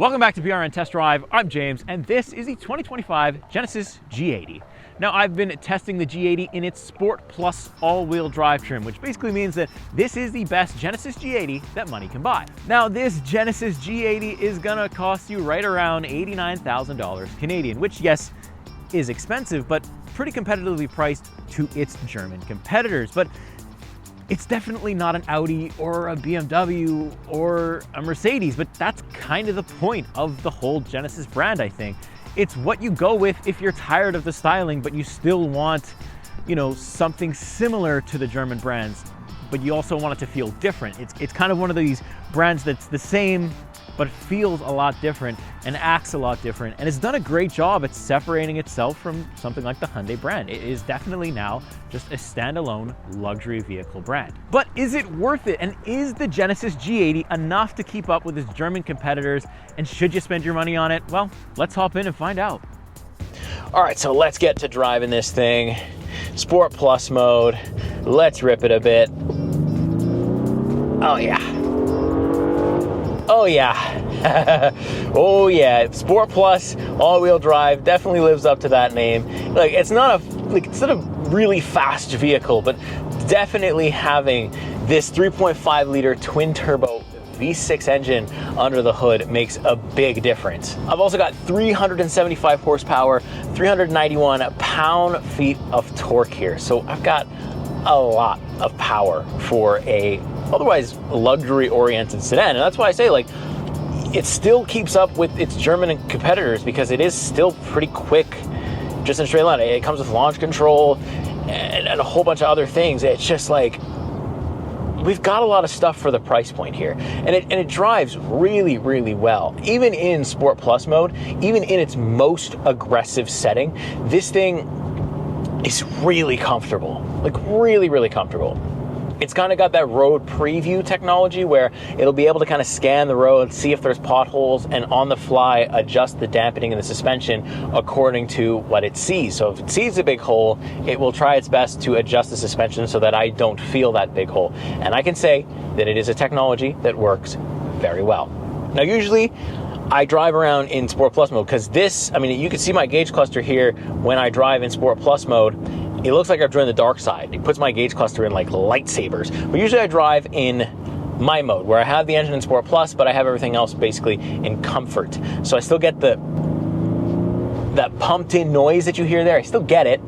Welcome back to BRN Test Drive. I'm James, and this is the 2025 Genesis G80. Now, I've been testing the G80 in its Sport Plus all-wheel drive trim, which basically means that this is the best Genesis G80 that money can buy. Now, this Genesis G80 is gonna cost you right around $89,000 Canadian, which, yes, is expensive, but pretty competitively priced to its German competitors. But it's definitely not an Audi or a BMW or a Mercedes, but that's kind of the point of the whole Genesis brand, I think. It's what you go with if you're tired of the styling, but you still want, something similar to the German brands, but you also want it to feel different. It's kind of one of these brands that's the same, but feels a lot different and acts a lot different. And it's done a great job at separating itself from something like the Hyundai brand. It is definitely now just a standalone luxury vehicle brand. But is it worth it? And is the Genesis G80 enough to keep up with its German competitors? And should you spend your money on it? Well, let's hop in and find out. All right, so let's get to driving this thing. Sport Plus mode. Let's rip it a bit. Oh yeah. Oh yeah. Oh yeah. Sport Plus all-wheel drive definitely lives up to that name. Like, it's not a really fast vehicle, but definitely having this 3.5 liter twin turbo V6 engine under the hood makes a big difference. I've also got 375 horsepower, 391 pound-feet of torque here. So I've got a lot of power for a otherwise luxury-oriented sedan, and that's why I say, it still keeps up with its German competitors because it is still pretty quick, just in a straight line. It comes with launch control and a whole bunch of other things. It's just we've got a lot of stuff for the price point here, and it drives really, really well. Even in Sport Plus mode, even in its most aggressive setting, this thing is really comfortable, really, really comfortable. It's kind of got that road preview technology where it'll be able to kind of scan the road, see if there's potholes, and on the fly adjust the dampening and the suspension according to what it sees. So if it sees a big hole, it will try its best to adjust the suspension so that I don't feel that big hole. And I can say that it is a technology that works very well. Now, usually I drive around in Sport Plus mode because you can see my gauge cluster here when I drive in Sport Plus mode. It looks like I've joined the dark side. It puts my gauge cluster in like lightsabers. But usually I drive in my mode where I have the engine in Sport Plus, but I have everything else basically in comfort. So I still get that pumped in noise that you hear there. I still get it,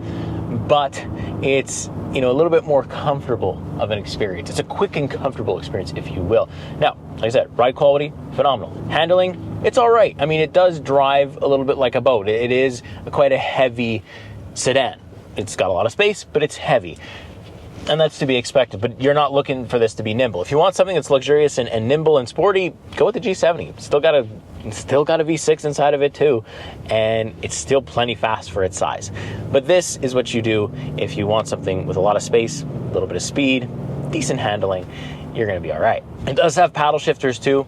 but it's a little bit more comfortable of an experience. It's a quick and comfortable experience, if you will. Now, like I said, ride quality, phenomenal. Handling, it's all right. It does drive a little bit like a boat. It is quite a heavy sedan. It's got a lot of space, but it's heavy. And that's to be expected, but you're not looking for this to be nimble. If you want something that's luxurious and nimble and sporty, go with the G70. Still got a V6 inside of it too, and it's still plenty fast for its size. But this is what you do if you want something with a lot of space, a little bit of speed, decent handling. You're going to be all right. It does have paddle shifters too.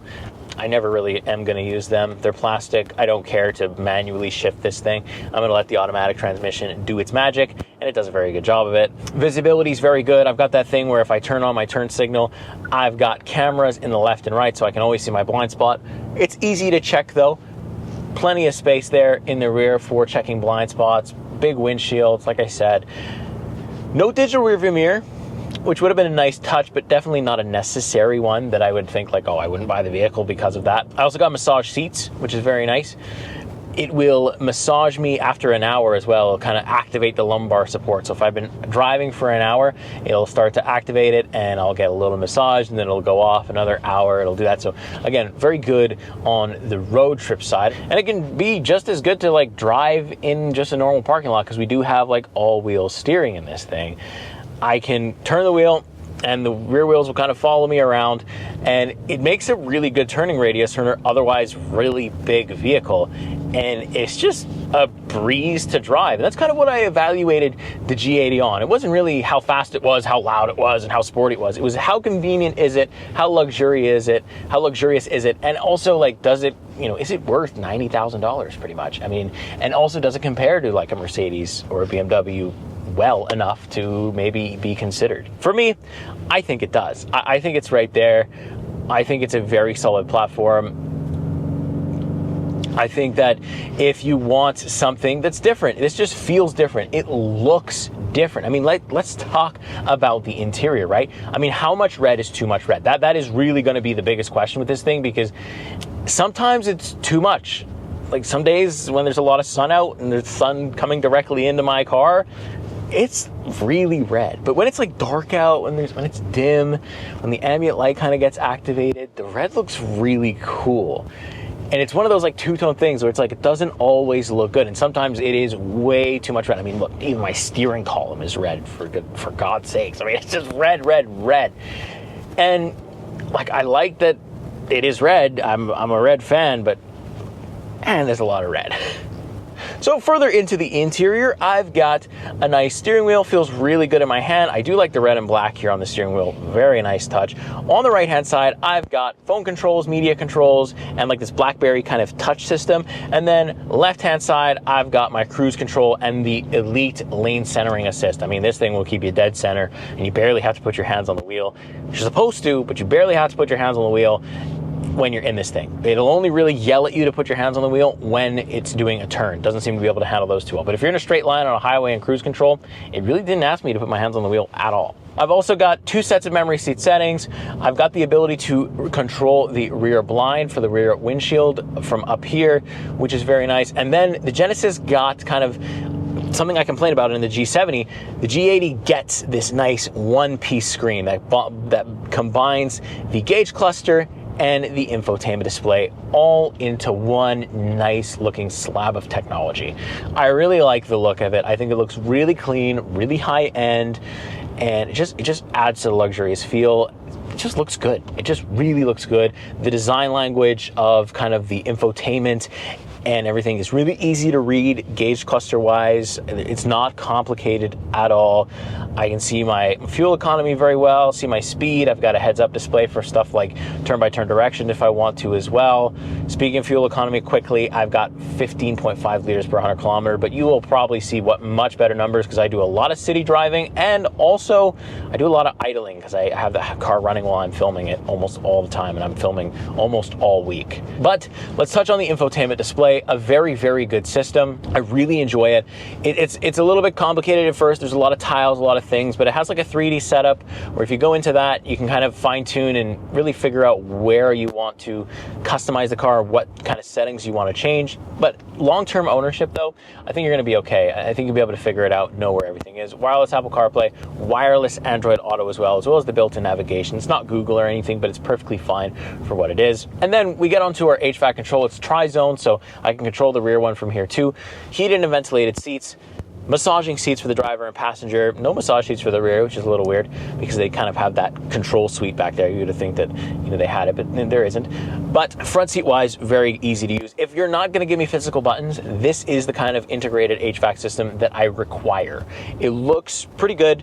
I never really am going to use them. They're plastic. I don't care to manually shift this thing. I'm going to let the automatic transmission do its magic, and it does a very good job of it. Visibility is very good. I've got that thing where if I turn on my turn signal, I've got cameras in the left and right, so I can always see my blind spot. It's easy to check though. Plenty of space there in the rear for checking blind spots. Big windshields, like I said. No digital rearview mirror, which would have been a nice touch, but definitely not a necessary one that I would think I wouldn't buy the vehicle because of that. I also got massage seats, which is very nice. It will massage me after an hour as well. It'll kind of activate the lumbar support. So if I've been driving for an hour, it'll start to activate it and I'll get a little massage, and then it'll go off another hour. It'll do that. So again, very good on the road trip side. And it can be just as good to drive in just a normal parking lot because we do have all-wheel steering in this thing. I can turn the wheel and the rear wheels will kind of follow me around, and it makes a really good turning radius for an otherwise really big vehicle, and it's just a breeze to drive. And that's kind of what I evaluated the G80 on. It wasn't really how fast it was, how loud it was, and how sporty it was. It was how convenient is it, how luxurious is it, and also does it, is it worth $90,000 pretty much? And also does it compare to a Mercedes or a BMW well enough to maybe be considered? For me, I think it does. I think it's right there. I think it's a very solid platform. I think that if you want something that's different, this just feels different. It looks different. I mean, let's talk about the interior, right? I mean, how much red is too much red? That is really going to be the biggest question with this thing, because sometimes it's too much. Like some days when there's a lot of sun out and there's sun coming directly into my car, it's really red. But when it's like dark out, when it's dim, when the ambient light kind of gets activated, the red looks really cool. And it's one of those like two-tone things where it's like it doesn't always look good, and sometimes it is way too much red. I mean, look, even my steering column is red, for God's sakes. I mean, it's just red, red, red. And like, I like that it is red. I'm a red fan, but man, there's a lot of red. So further into the interior, I've got a nice steering wheel. Feels really good in my hand. I do like the red and black here on the steering wheel. Very nice touch. On the right-hand side, I've got phone controls, media controls, and like this BlackBerry kind of touch system. And then left-hand side, I've got my cruise control and the Elite lane centering assist. I mean, this thing will keep you dead center, and you barely have to put your hands on the wheel. You're supposed to, but you barely have to put your hands on the wheel when you're in this thing. It'll only really yell at you to put your hands on the wheel when it's doing a turn. Doesn't seem to be able to handle those too well. But if you're in a straight line on a highway and cruise control, it really didn't ask me to put my hands on the wheel at all. I've also got 2 sets of memory seat settings. I've got the ability to control the rear blind for the rear windshield from up here, which is very nice. And then the Genesis got kind of something I complained about in the G70. The G80 gets this nice one-piece screen that combines the gauge cluster and the infotainment display all into one nice looking slab of technology. I really like the look of it. I think it looks really clean, really high end, and it just adds to the luxurious feel. It just looks good. It just really looks good. The design language of kind of the infotainment and everything is really easy to read gauge cluster wise. It's not complicated at all. I can see my fuel economy very well, see my speed. I've got a heads up display for stuff like turn by turn direction if I want to as well. Speaking of fuel economy quickly, I've got 15.5 liters per 100 kilometer, but you will probably see much better numbers because I do a lot of city driving, and also I do a lot of idling because I have the car running while I'm filming it almost all the time, and I'm filming almost all week. But let's touch on the infotainment display. A very, very good system. I really enjoy it. It's a little bit complicated at first. There's a lot of tiles, a lot of things, but it has like a 3D setup where if you go into that, you can kind of fine tune and really figure out where you want to customize the car, what kind of settings you want to change. But long-term ownership though, I think you're going to be okay. I think you'll be able to figure it out, know where everything is. Wireless Apple CarPlay, wireless Android Auto as well as the built-in navigation. It's not Google or anything, but it's perfectly fine for what it is. And then we get onto our HVAC control. It's tri-zone, so I can control the rear one from here too. Heated and ventilated seats, massaging seats for the driver and passenger. No massage seats for the rear, which is a little weird because they kind of have that control suite back there. You would think that they had it, but there isn't. But front seat wise, very easy to use. If you're not going to give me physical buttons, this is the kind of integrated HVAC system that I require. It looks pretty good.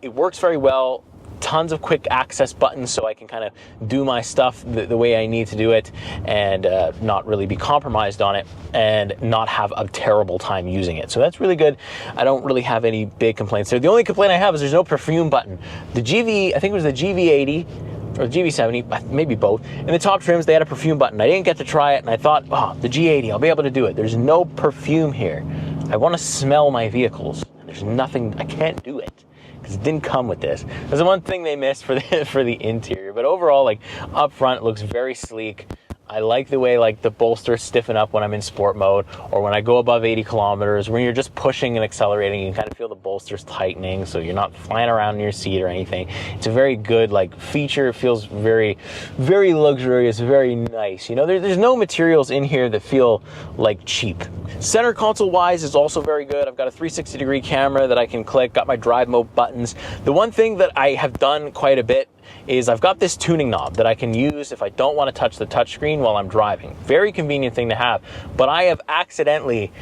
It works very well. Tons of quick access buttons so I can kind of do my stuff the way I need to do it and not really be compromised on it and not have a terrible time using it. So that's really good. I don't really have any big complaints there. The only complaint I have is there's no perfume button. The I think it was the GV80 or the GV70, maybe both. In the top trims, they had a perfume button. I didn't get to try it, and I thought, oh, the G80, I'll be able to do it. There's no perfume here. I want to smell my vehicles. There's nothing, I can't do it. Because it didn't come with this. There's the one thing they missed for the interior, but overall, like up front, it looks very sleek. I like the way like the bolsters stiffen up when I'm in sport mode or when I go above 80 kilometers. When you're just pushing and accelerating, you can kind of feel the bolsters tightening, so you're not flying around in your seat or anything. It's a very good like feature. It feels very, very luxurious, very nice. There's no materials in here that feel like cheap. Center console wise is also very good. I've got a 360-degree camera that I can click, got my drive mode buttons. The one thing that I have done quite a bit is I've got this tuning knob that I can use if I don't want to touch the touchscreen while I'm driving. Very convenient thing to have, but I have accidentally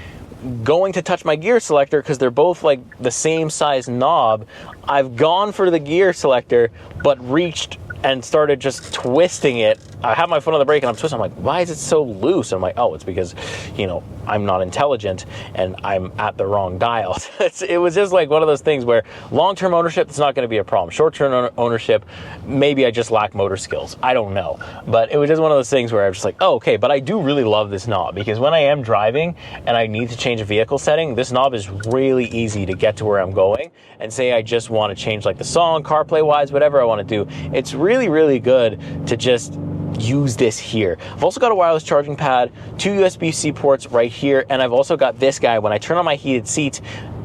going to touch my gear selector because they're both like the same size knob. I've gone for the gear selector, but reached and started just twisting it I have my foot on the brake and I'm twisting. I'm like, why is it so loose? And I'm like, oh, it's because, you know, I'm not intelligent and I'm at the wrong dial. It was just like one of those things where long-term ownership, it's not going to be a problem. Short-term ownership, maybe I just lack motor skills. I don't know. But it was just one of those things where I was just like, oh, okay, but I do really love this knob, because when I am driving and I need to change a vehicle setting, this knob is really easy to get to where I'm going. And say I just want to change like the song, CarPlay wise, whatever I want to do, it's really, really good to just use this here. I've also got a wireless charging pad, 2 USB-C ports right here, and I've also got this guy. When I turn on my heated seat,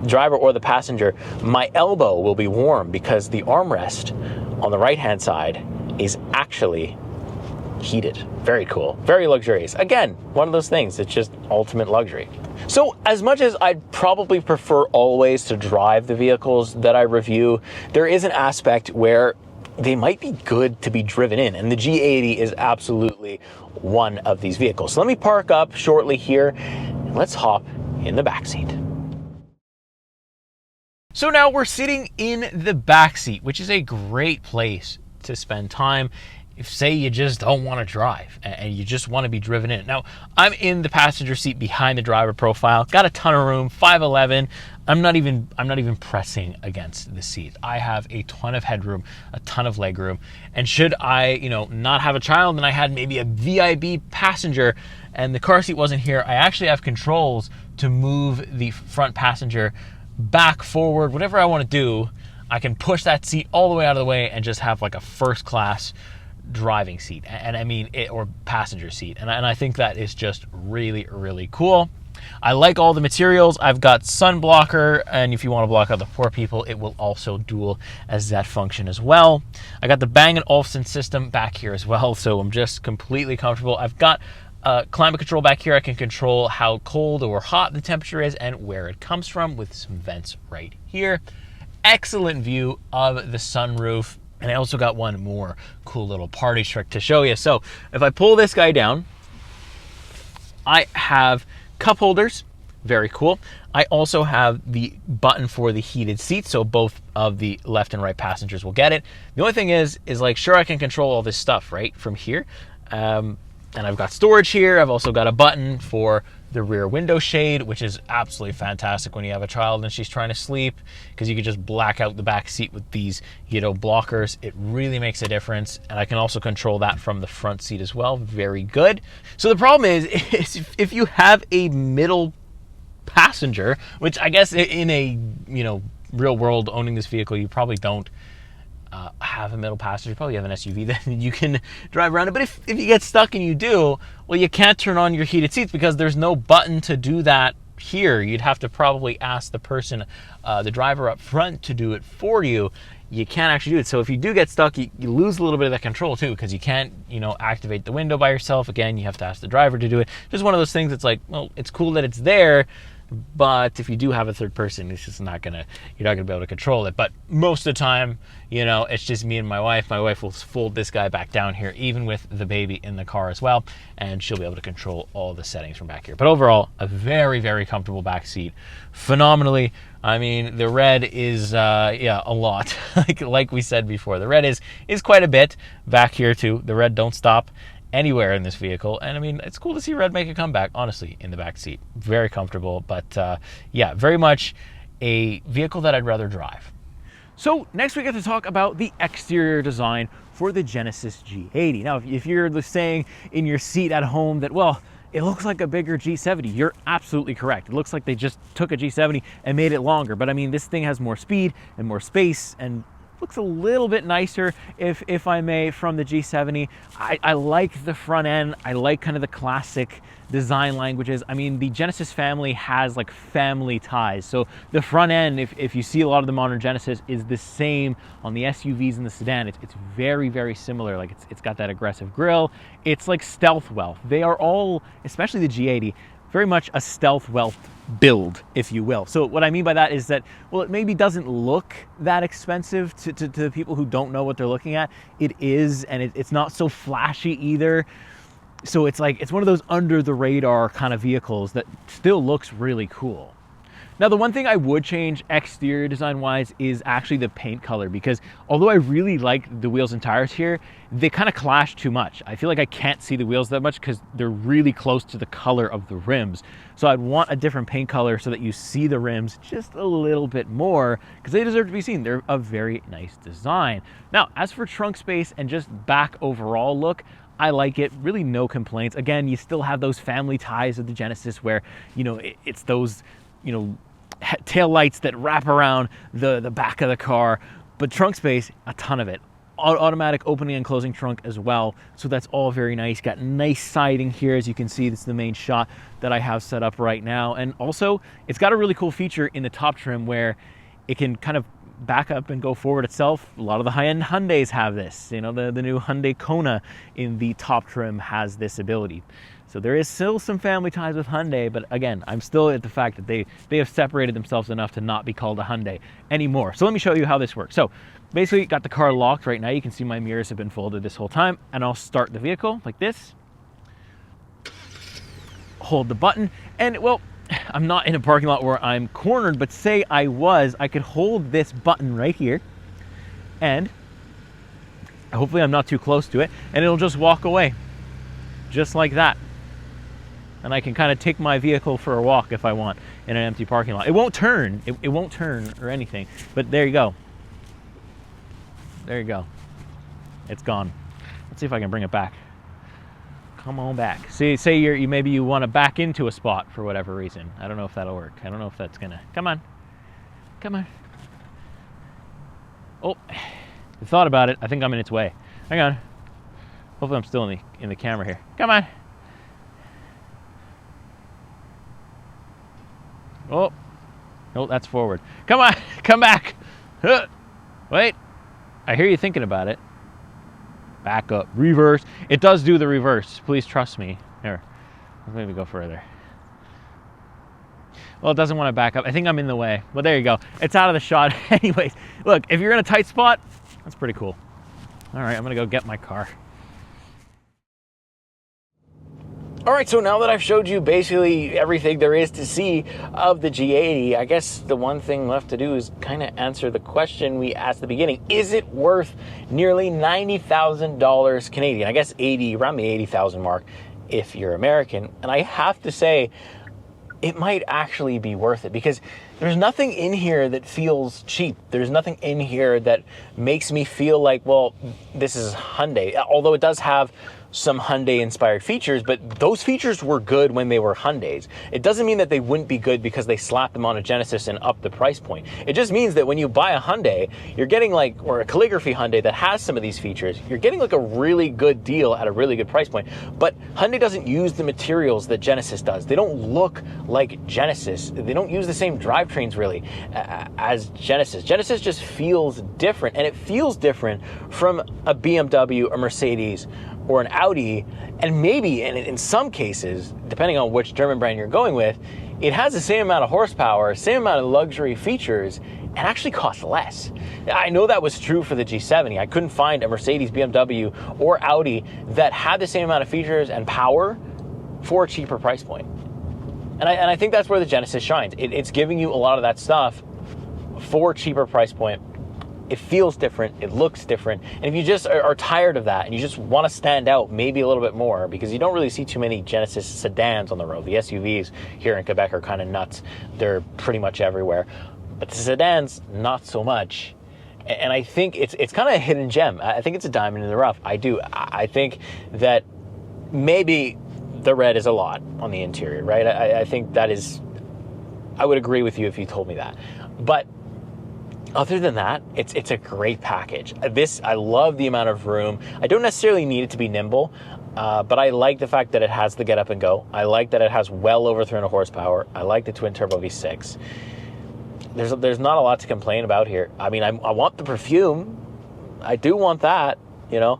driver or the passenger, my elbow will be warm because the armrest on the right-hand side is actually heated. Very cool, very luxurious. Again, one of those things, it's just ultimate luxury. So as much as I'd probably prefer always to drive the vehicles that I review, there is an aspect where they might be good to be driven in, and the G80 is absolutely one of these vehicles. So let me park up shortly here, and let's hop in the back seat. So now we're sitting in the back seat, which is a great place to spend time if, say, you just don't want to drive and you just want to be driven in. Now, I'm in the passenger seat behind the driver profile, got a ton of room, 5'11". I'm not even pressing against the seat. I have a ton of headroom, a ton of legroom. And should I, you know, not have a child and I had maybe a VIB passenger and the car seat wasn't here, I actually have controls to move the front passenger back, forward, whatever I want to do. I can push that seat all the way out of the way and just have like a first class driving seat, and I mean it, or passenger seat, and I think that is just really, really cool. I like all the materials. I've got sun blocker, and if you want to block out the poor people, it will also dual as that function as well. I got the Bang & Olufsen system back here as well, so I'm just completely comfortable. I've got climate control back here. I can control how cold or hot the temperature is and where it comes from with some vents right here. Excellent view of the sunroof. And I also got one more cool little party trick to show you. So if I pull this guy down, I have cup holders, very cool. I also have the button for the heated seat, so both of the left and right passengers will get it. The only thing is like, sure, I can control all this stuff right from here. And I've got storage here. I've also got a button for the rear window shade, which is absolutely fantastic when you have a child and she's trying to sleep, because you can just black out the back seat with these, you know, blockers. It really makes a difference. And I can also control that from the front seat as well. Very good. So the problem is if you have a middle passenger, which I guess in a, you know, real world owning this vehicle, you probably don't have a middle passenger. You probably have an SUV that you can drive around it. But if you get stuck and you do, well, you can't turn on your heated seats because there's no button to do that here. You'd have to probably ask the person, the driver up front, to do it for you. You can't actually do it. So if you do get stuck, you lose a little bit of that control too, because you can't, you know, activate the window by yourself. Again, you have to ask the driver to do it. Just one of those things that's like, well, it's cool that it's there, but if you do have a third person, it's just you're not gonna be able to control it. But most of the time, you know, it's just me and my wife. My wife will fold this guy back down here, even with the baby in the car as well, and she'll be able to control all the settings from back here. But overall, a very, very comfortable back seat. Phenomenally. I mean, the red is, yeah, a lot. like we said before, the red is quite a bit back here too. The red don't stop anywhere in this vehicle, and I mean, it's cool to see red make a comeback, honestly, in the back seat. Very comfortable, but yeah, very much a vehicle that I'd rather drive. So next we get to talk about the exterior design for the Genesis G80. Now, if you're saying in your seat at home that, well, it looks like a bigger G70, you're absolutely correct. It looks like they just took a G70 and made it longer, but I mean, this thing has more speed and more space and looks a little bit nicer, if I may, from the G70. I like the front end. I like kind of the classic design languages. I mean, the Genesis family has like family ties. So the front end, if you see a lot of the modern Genesis, is the same on the SUVs and the sedan. It's very, very similar. Like it's got that aggressive grille. It's like stealth wealth. They are all, especially the G80, very much a stealth wealth build, if you will. So what I mean by that is that, well, it maybe doesn't look that expensive to people who don't know what they're looking at. It is, and it's not so flashy either. So it's like, it's one of those under the radar kind of vehicles that still looks really cool. Now, the one thing I would change exterior design wise is actually the paint color, because although I really like the wheels and tires here, they kind of clash too much. I feel like I can't see the wheels that much because they're really close to the color of the rims. So I'd want a different paint color so that you see the rims just a little bit more, because they deserve to be seen. They're a very nice design. Now, as for trunk space and just back overall look, I like it, really no complaints. Again, you still have those family ties of the Genesis where, you know, it's those, you know, tail lights that wrap around the back of the car, but trunk space, a ton of it. Automatic opening and closing trunk as well, so that's all very nice. Got nice siding here, as you can see. This is the main shot that I have set up right now. And also, it's got a really cool feature in the top trim where it can kind of back up and go forward itself. A lot of the high-end Hyundais have this. You know, the new Hyundai Kona in the top trim has this ability. So there is still some family ties with Hyundai, but again, I'm still at the fact that they have separated themselves enough to not be called a Hyundai anymore. So let me show you how this works. So basically, got the car locked right now. You can see my mirrors have been folded this whole time, and I'll start the vehicle like this. Hold the button, and well, I'm not in a parking lot where I'm cornered, but say I was, I could hold this button right here, and hopefully I'm not too close to it, and it'll just walk away, just like that. And I can kind of take my vehicle for a walk if I want in an empty parking lot. It won't turn, it won't turn or anything, but there you go. There you go. It's gone. Let's see if I can bring it back. Come on back. See, say maybe you want to back into a spot for whatever reason. I don't know if that'll work. I don't know if that's gonna. Come on. Come on. Oh, I thought about it. I think I'm in its way. Hang on. Hopefully I'm still in the camera here. Come on. Oh. No, that's forward. Come on. Come back. Wait. I hear you thinking about it. Back up, reverse. It does do the reverse. Please trust me. Here, let's maybe go further. Well, it doesn't want to back up. I think I'm in the way. Well, there you go. It's out of the shot. Anyways, look, if you're in a tight spot, that's pretty cool. All right, I'm gonna go get my car. All right, so now that I've showed you basically everything there is to see of the G80, I guess the one thing left to do is kind of answer the question we asked at the beginning. Is it worth nearly $90,000 Canadian? I guess 80, around the 80,000 mark if you're American. And I have to say, it might actually be worth it, because there's nothing in here that feels cheap. There's nothing in here that makes me feel like, well, this is Hyundai. Although it does have some Hyundai-inspired features, but those features were good when they were Hyundais. It doesn't mean that they wouldn't be good because they slapped them on a Genesis and upped the price point. It just means that when you buy a Hyundai, you're getting like, or a calligraphy Hyundai that has some of these features, you're getting like a really good deal at a really good price point. But Hyundai doesn't use the materials that Genesis does. They don't look like Genesis. They don't use the same drivetrains really as Genesis. Genesis just feels different, and it feels different from a BMW, a Mercedes, or an Audi, and maybe, and in some cases, depending on which German brand you're going with, it has the same amount of horsepower, same amount of luxury features, and actually costs less. I know that was true for the G70. I couldn't find a Mercedes, BMW, or Audi that had the same amount of features and power for a cheaper price point. And I think that's where the Genesis shines. It's giving you a lot of that stuff for a cheaper price point. It feels different, it looks different, and if you just are tired of that and you just want to stand out maybe a little bit more, because you don't really see too many Genesis sedans on the road. The SUVs here in Quebec are kind of nuts. They're pretty much everywhere. But the sedans, not so much. And I think it's kind of a hidden gem. I think it's a diamond in the rough. I do. I think that maybe the red is a lot on the interior, right? I think that is, I would agree with you if you told me that. But other than that, it's a great package. I love the amount of room. I don't necessarily need it to be nimble, but I like the fact that it has the get up and go. I like that it has well over 300 horsepower. I like the twin turbo V6. There's not a lot to complain about here. I mean, I want the perfume. I do want that, you know.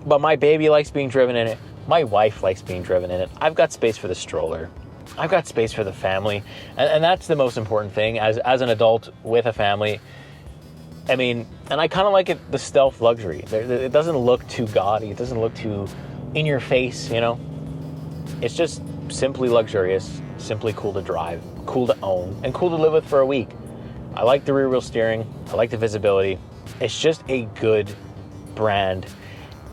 But my baby likes being driven in it. My wife likes being driven in it. I've got space for the stroller. I've got space for the family, and that's the most important thing as an adult with a family. I mean, and I kind of like it, the stealth luxury. It doesn't look too gaudy. It doesn't look too in your face, you know. It's just simply luxurious, simply cool to drive. cool to own, and cool to live with for a week. I like the rear wheel steering. I like the visibility. It's just a good brand,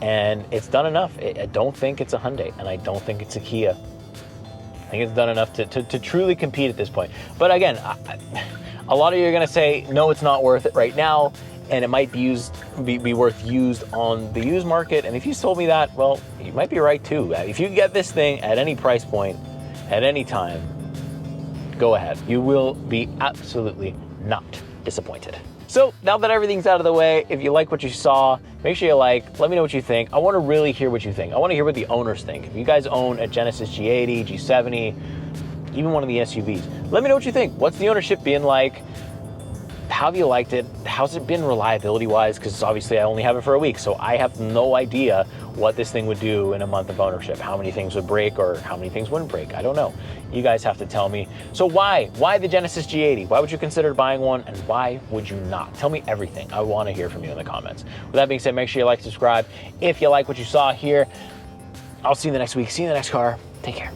and it's done enough. I don't think it's a Hyundai, and I don't think it's a Kia. I think it's done enough to truly compete at this point. But again, a lot of you are going to say, no, it's not worth it right now, and it might be worth used on the used market. And if you told me that, well, you might be right too. If you get this thing at any price point, at any time, go ahead. You will be absolutely not disappointed. So now that everything's out of the way, if you like what you saw, make sure you like, let me know what you think. I want to really hear what you think. I want to hear what the owners think. If you guys own a Genesis G80, G70, even one of the SUVs, let me know what you think. What's the ownership been like? How have you liked it? How's it been reliability wise? Because obviously I only have it for a week, so I have no idea what this thing would do in a month of ownership. How many things would break or how many things wouldn't break? I don't know. You guys have to tell me. So why the Genesis G80? Why would you consider buying one, and why would you not? Tell me everything. I want to hear from you in the comments. With that being said, make sure you like, subscribe. If you like what you saw here, I'll see you in the next week. See you in the next car. Take care.